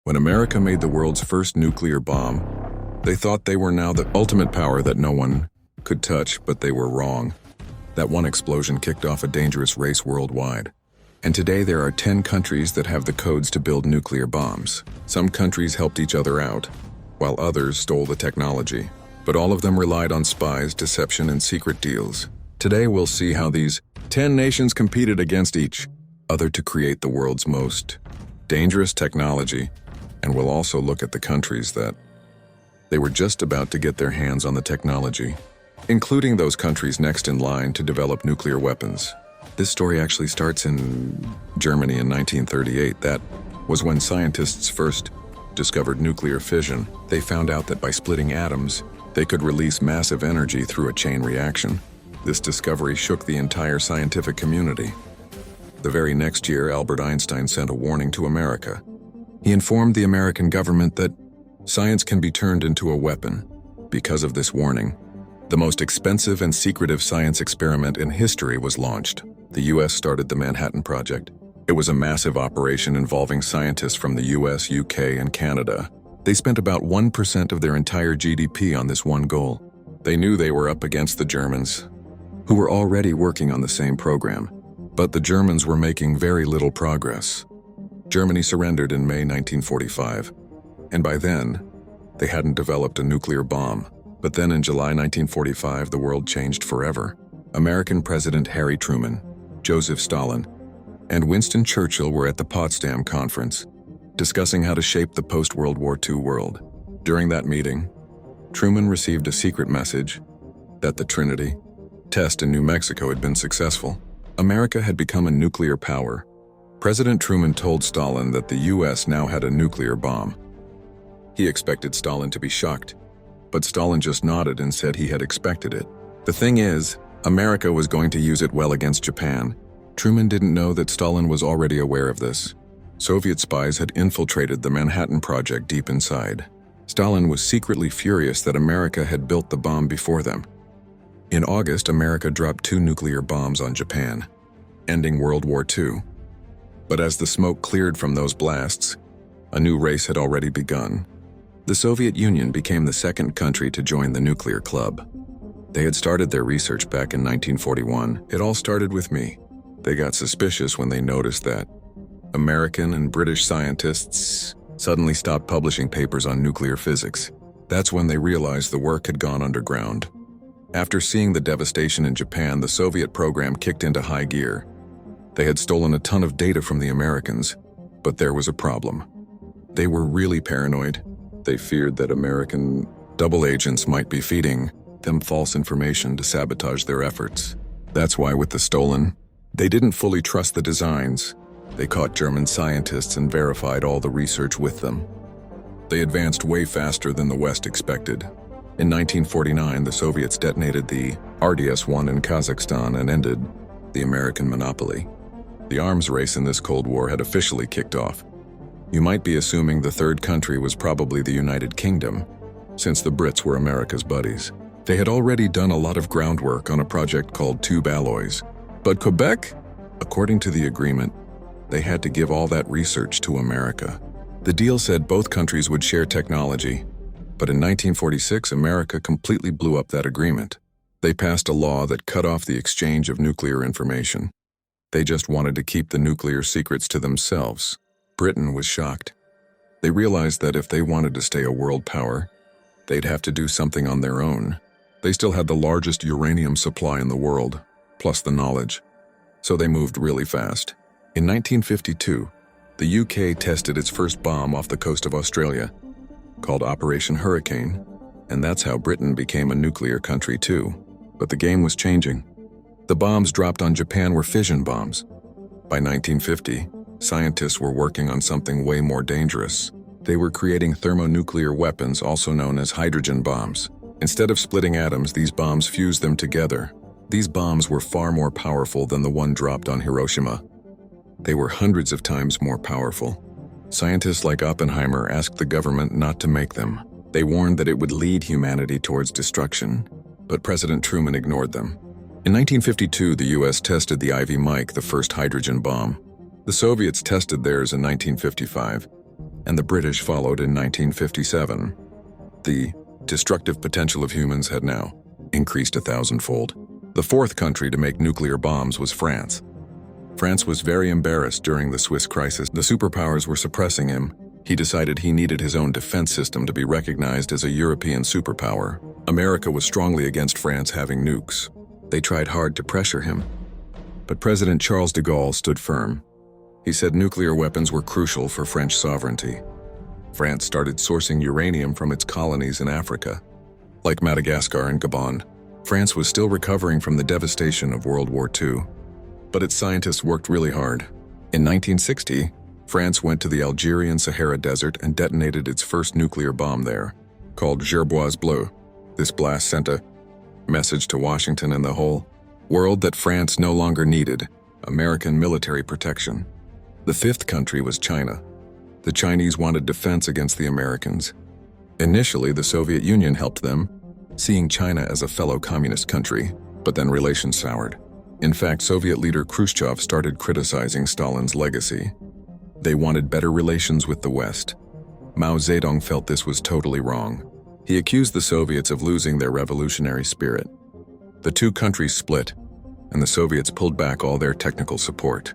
When America made the world's first nuclear bomb, they thought they were now the ultimate power that no one could touch, but they were wrong. That one explosion kicked off a dangerous race worldwide. And today there are 10 countries that have the codes to build nuclear bombs. Some countries helped each other out, while others stole the technology. But all of them relied on spies, deception, and secret deals. Today we'll see how these 10 nations competed against each other to create the world's most dangerous technology. And we'll also look at the countries that they were just about to get their hands on the technology, including those countries next in line to develop nuclear weapons. This story actually starts in Germany in 1938. That was when scientists first discovered nuclear fission. They found out that by splitting atoms, they could release massive energy through a chain reaction. This discovery shook the entire scientific community. The very next year, Albert Einstein sent a warning to America. He informed the American government that science can be turned into a weapon. Because of this warning, the most expensive and secretive science experiment in history was launched. The US started the Manhattan Project. It was a massive operation involving scientists from the US, UK, and Canada. They spent about 1% of their entire GDP on this one goal. They knew they were up against the Germans, who were already working on the same program. But the Germans were making very little progress. Germany surrendered in May 1945, and by then, they hadn't developed a nuclear bomb. But then in July 1945, the world changed forever. American President Harry Truman, Joseph Stalin, and Winston Churchill were at the Potsdam Conference, discussing how to shape the post-World War II world. During that meeting, Truman received a secret message that the Trinity test in New Mexico had been successful. America had become a nuclear power. President Truman told Stalin that the US now had a nuclear bomb. He expected Stalin to be shocked, but Stalin just nodded and said he had expected it. The thing is, America was going to use it well against Japan. Truman didn't know that Stalin was already aware of this. Soviet spies had infiltrated the Manhattan Project deep inside. Stalin was secretly furious that America had built the bomb before them. In August, America dropped 2 nuclear bombs on Japan, ending World War II. But as the smoke cleared from those blasts, a new race had already begun. The Soviet Union became the second country to join the nuclear club. They had started their research back in 1941. It all started with me. They got suspicious when they noticed that American and British scientists suddenly stopped publishing papers on nuclear physics. That's when they realized the work had gone underground. After seeing the devastation in Japan, the Soviet program kicked into high gear. They had stolen a ton of data from the Americans, but there was a problem. They were really paranoid. They feared that American double agents might be feeding them false information to sabotage their efforts. That's why with the stolen, they didn't fully trust the designs. They caught German scientists and verified all the research with them. They advanced way faster than the West expected. In 1949, the Soviets detonated the RDS-1 in Kazakhstan and ended the American monopoly. The arms race in this Cold War had officially kicked off. You might be assuming the third country was probably the United Kingdom, since the Brits were America's buddies. They had already done a lot of groundwork on a project called tube alloys. But Quebec? According to the agreement, they had to give all that research to America. The deal said both countries would share technology, but in 1946, America completely blew up that agreement. They passed a law that cut off the exchange of nuclear information. They just wanted to keep the nuclear secrets to themselves. Britain was shocked. They realized that if they wanted to stay a world power, they'd have to do something on their own. They still had the largest uranium supply in the world, plus the knowledge. So they moved really fast. In 1952, the UK tested its first bomb off the coast of Australia, called Operation Hurricane, and that's how Britain became a nuclear country too. But the game was changing. The bombs dropped on Japan were fission bombs. By 1950, scientists were working on something way more dangerous. They were creating thermonuclear weapons, also known as hydrogen bombs. Instead of splitting atoms, these bombs fused them together. These bombs were far more powerful than the one dropped on Hiroshima. They were hundreds of times more powerful. Scientists like Oppenheimer asked the government not to make them. They warned that it would lead humanity towards destruction, but President Truman ignored them. In 1952, the US tested the Ivy Mike, the first hydrogen bomb. The Soviets tested theirs in 1955. and the British followed in 1957. The destructive potential of humans had now increased 1,000-fold. The fourth country to make nuclear bombs was France. France was very embarrassed during the Swiss crisis. The superpowers were suppressing him. He decided he needed his own defense system to be recognized as a European superpower. America was strongly against France having nukes. They tried hard to pressure him. But President Charles de Gaulle stood firm. He said nuclear weapons were crucial for French sovereignty. France started sourcing uranium from its colonies in Africa. Like Madagascar and Gabon, France was still recovering from the devastation of World War II. But its scientists worked really hard. In 1960, France went to the Algerian Sahara Desert and detonated its first nuclear bomb there, called Gerboise Bleue. This blast sent a message to Washington and the whole world that France no longer needed American military protection. The fifth country was China. The Chinese wanted defense against the Americans. Initially, the Soviet Union helped them, seeing China as a fellow communist country, but then relations soured. In fact, Soviet leader Khrushchev started criticizing Stalin's legacy. They wanted better relations with the West. Mao Zedong felt this was totally wrong. He accused the Soviets of losing their revolutionary spirit. The two countries split, and the Soviets pulled back all their technical support.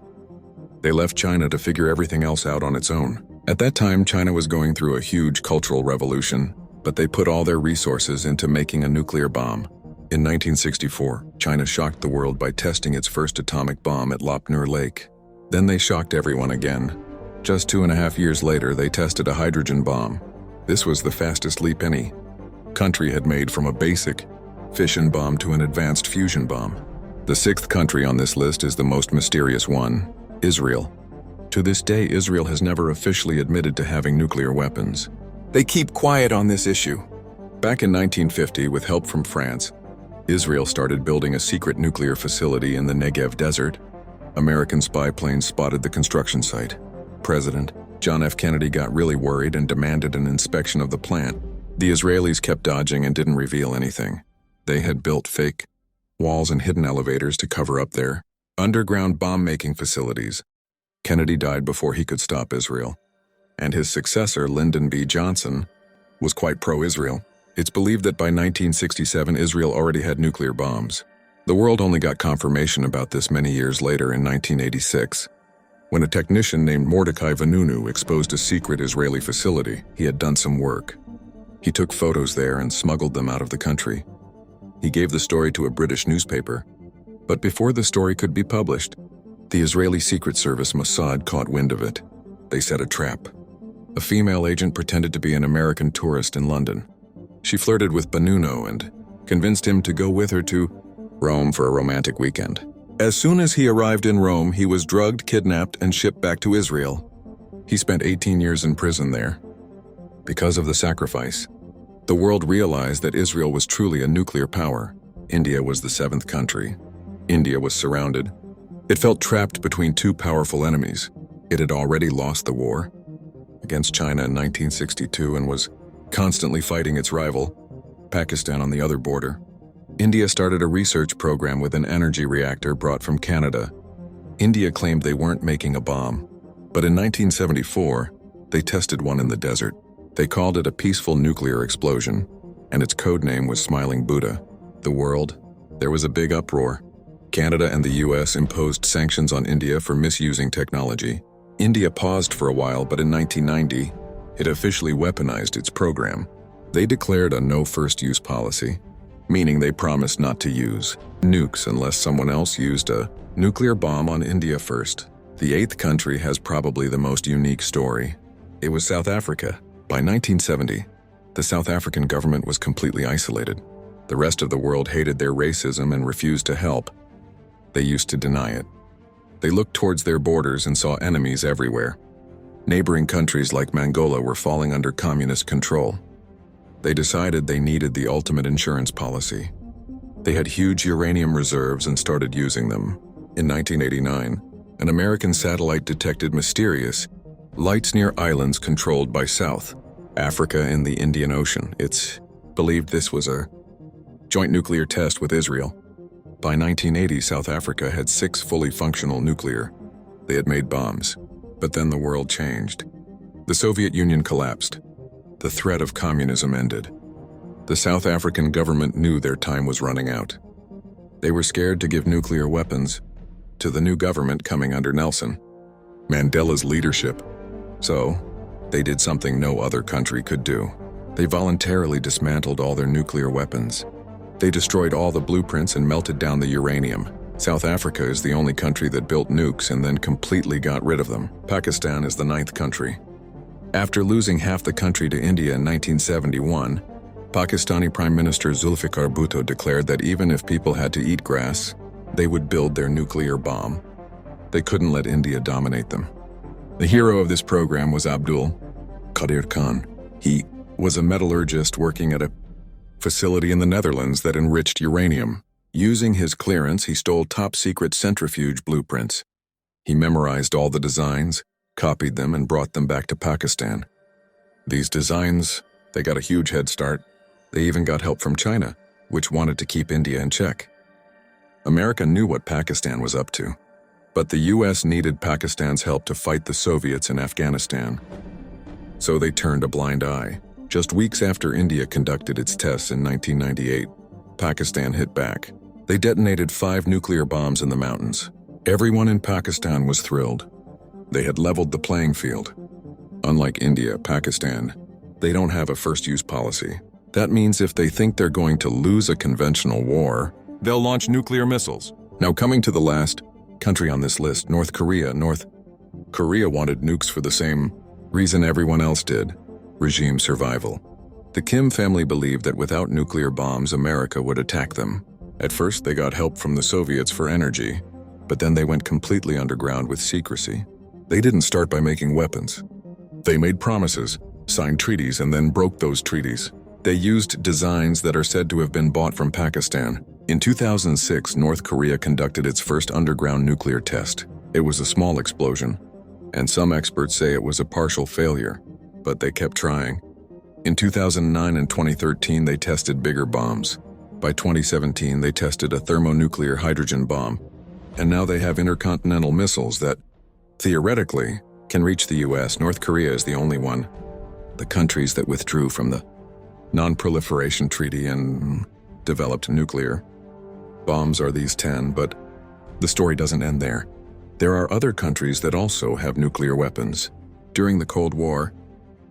They left China to figure everything else out on its own. At that time, China was going through a huge cultural revolution, but they put all their resources into making a nuclear bomb. In 1964, China shocked the world by testing its first atomic bomb at Lop Nur Lake. Then they shocked everyone again. Just 2.5 years later, they tested a hydrogen bomb. This was the fastest leap any country had made from a basic fission bomb to an advanced fusion bomb. The sixth country on this list is the most mysterious one, Israel. To this day, Israel has never officially admitted to having nuclear weapons. They keep quiet on this issue. Back in 1950, with help from France, Israel started building a secret nuclear facility in the Negev desert. American spy planes spotted the construction site. President John F. Kennedy got really worried and demanded an inspection of the plant. The Israelis kept dodging and didn't reveal anything. They had built fake walls and hidden elevators to cover up their underground bomb-making facilities. Kennedy died before he could stop Israel, and his successor, Lyndon B. Johnson, was quite pro-Israel. It's believed that by 1967, Israel already had nuclear bombs. The world only got confirmation about this many years later in 1986, when a technician named Mordecai Vanunu exposed a secret Israeli facility. He had done some work. He took photos there and smuggled them out of the country. He gave the story to a British newspaper, but before the story could be published, the Israeli Secret Service Mossad caught wind of it. They set a trap. A female agent pretended to be an American tourist in London. She flirted with Vanunu and convinced him to go with her to Rome for a romantic weekend. As soon as he arrived in Rome, he was drugged, kidnapped, and shipped back to Israel. He spent 18 years in prison there. Because of the sacrifice, the world realized that Israel was truly a nuclear power. India was the seventh country. India was surrounded. It felt trapped between two powerful enemies. It had already lost the war against China in 1962 and was constantly fighting its rival, Pakistan, on the other border. India started a research program with an energy reactor brought from Canada. India claimed they weren't making a bomb, but in 1974, they tested one in the desert. They called it a peaceful nuclear explosion, and its code name was Smiling Buddha. The world, there was a big uproar. Canada and the US imposed sanctions on India for misusing technology. India paused for a while, but in 1990, it officially weaponized its program. They declared a no first-use policy, meaning they promised not to use nukes unless someone else used a nuclear bomb on India first. The eighth country has probably the most unique story. It was South Africa. By 1970, the South African government was completely isolated. The rest of the world hated their racism and refused to help. They used to deny it. They looked towards their borders and saw enemies everywhere. Neighboring countries like Mongolia were falling under communist control. They decided they needed the ultimate insurance policy. They had huge uranium reserves and started using them. In 1989, an American satellite detected mysterious lights near islands controlled by South Africa in the Indian Ocean. It's believed this was a joint nuclear test with Israel. By 1980, South Africa had 6 fully functional nuclear. They had made bombs. But then the world changed. The Soviet Union collapsed. The threat of communism ended. The South African government knew their time was running out. They were scared to give nuclear weapons to the new government coming under Nelson Mandela's leadership. So, they did something no other country could do. They voluntarily dismantled all their nuclear weapons. They destroyed all the blueprints and melted down the uranium. South Africa is the only country that built nukes and then completely got rid of them. Pakistan is the 9th country. After losing half the country to India in 1971, Pakistani Prime Minister Zulfikar Bhutto declared that even if people had to eat grass, they would build their nuclear bomb. They couldn't let India dominate them. The hero of this program was Abdul Qadir Khan. He was a metallurgist working at a facility in the Netherlands that enriched uranium. Using his clearance, he stole top-secret centrifuge blueprints. He memorized all the designs, copied them, and brought them back to Pakistan. These designs, they got a huge head start. They even got help from China, which wanted to keep India in check. America knew what Pakistan was up to, but the US needed Pakistan's help to fight the Soviets in Afghanistan. So they turned a blind eye. Just weeks after India conducted its tests in 1998, Pakistan hit back. They detonated 5 nuclear bombs in the mountains. Everyone in Pakistan was thrilled. They had leveled the playing field. Unlike India, Pakistan, they don't have a first-use policy. That means if they think they're going to lose a conventional war, they'll launch nuclear missiles. Now, coming to the last country on this list, North Korea. North Korea wanted nukes for the same reason everyone else did: regime survival. The Kim family believed that without nuclear bombs, America would attack them. At first, they got help from the Soviets for energy, but then they went completely underground with secrecy. They didn't start by making weapons. They made promises, signed treaties, and then broke those treaties. They used designs that are said to have been bought from Pakistan. In 2006, North Korea conducted its first underground nuclear test. It was a small explosion, and some experts say it was a partial failure, but they kept trying. In 2009 and 2013, they tested bigger bombs. By 2017, they tested a thermonuclear hydrogen bomb, and now they have intercontinental missiles that, theoretically, can reach the US. North Korea is the only one. The countries that withdrew from the Non-Proliferation Treaty and developed nuclear bombs are these 10, but the story doesn't end there. There are other countries that also have nuclear weapons. During the Cold War,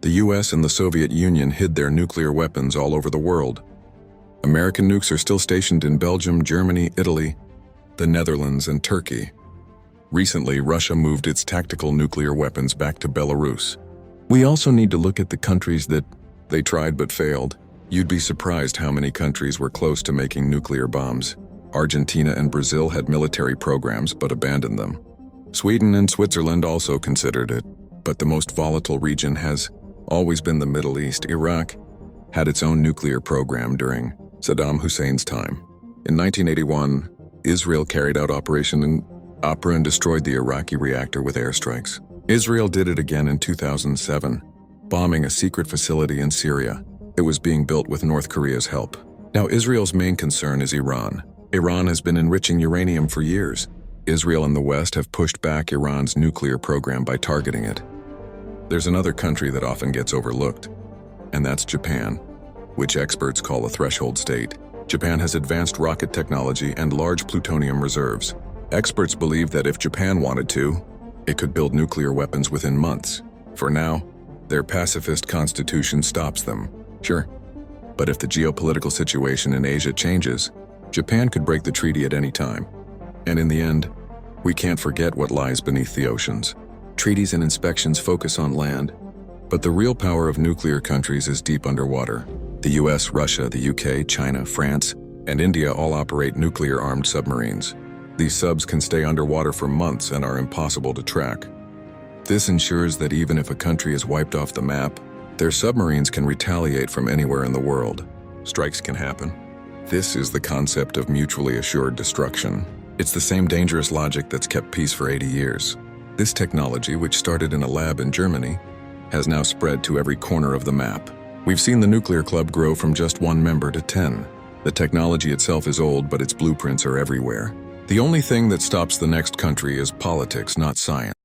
the US and the Soviet Union hid their nuclear weapons all over the world. American nukes are still stationed in Belgium, Germany, Italy, the Netherlands, and Turkey. Recently, Russia moved its tactical nuclear weapons back to Belarus. We also need to look at the countries that they tried but failed. You'd be surprised how many countries were close to making nuclear bombs. Argentina and Brazil had military programs but abandoned them. Sweden and Switzerland also considered it, but the most volatile region has always been the Middle East. Iraq had its own nuclear program during Saddam Hussein's time. In 1981, Israel carried out Operation Opera and destroyed the Iraqi reactor with airstrikes. Israel did it again in 2007, bombing a secret facility in Syria. It was being built with North Korea's help. Now, Israel's main concern is Iran. Iran has been enriching uranium for years. Israel and the West have pushed back Iran's nuclear program by targeting it. There's another country that often gets overlooked, and that's Japan, which experts call a threshold state. Japan has advanced rocket technology and large plutonium reserves. Experts believe that if Japan wanted to, it could build nuclear weapons within months. For now, their pacifist constitution stops them. Sure, but if the geopolitical situation in Asia changes, Japan could break the treaty at any time. And in the end, we can't forget what lies beneath the oceans. Treaties and inspections focus on land, but the real power of nuclear countries is deep underwater. The US, Russia, the UK, China, France, and India all operate nuclear-armed submarines. These subs can stay underwater for months and are impossible to track. This ensures that even if a country is wiped off the map, their submarines can retaliate from anywhere in the world. Strikes can happen. This is the concept of mutually assured destruction. It's the same dangerous logic that's kept peace for 80 years. This technology, which started in a lab in Germany, has now spread to every corner of the map. We've seen the nuclear club grow from just 1 member to 10. The technology itself is old, but its blueprints are everywhere. The only thing that stops the next country is politics, not science.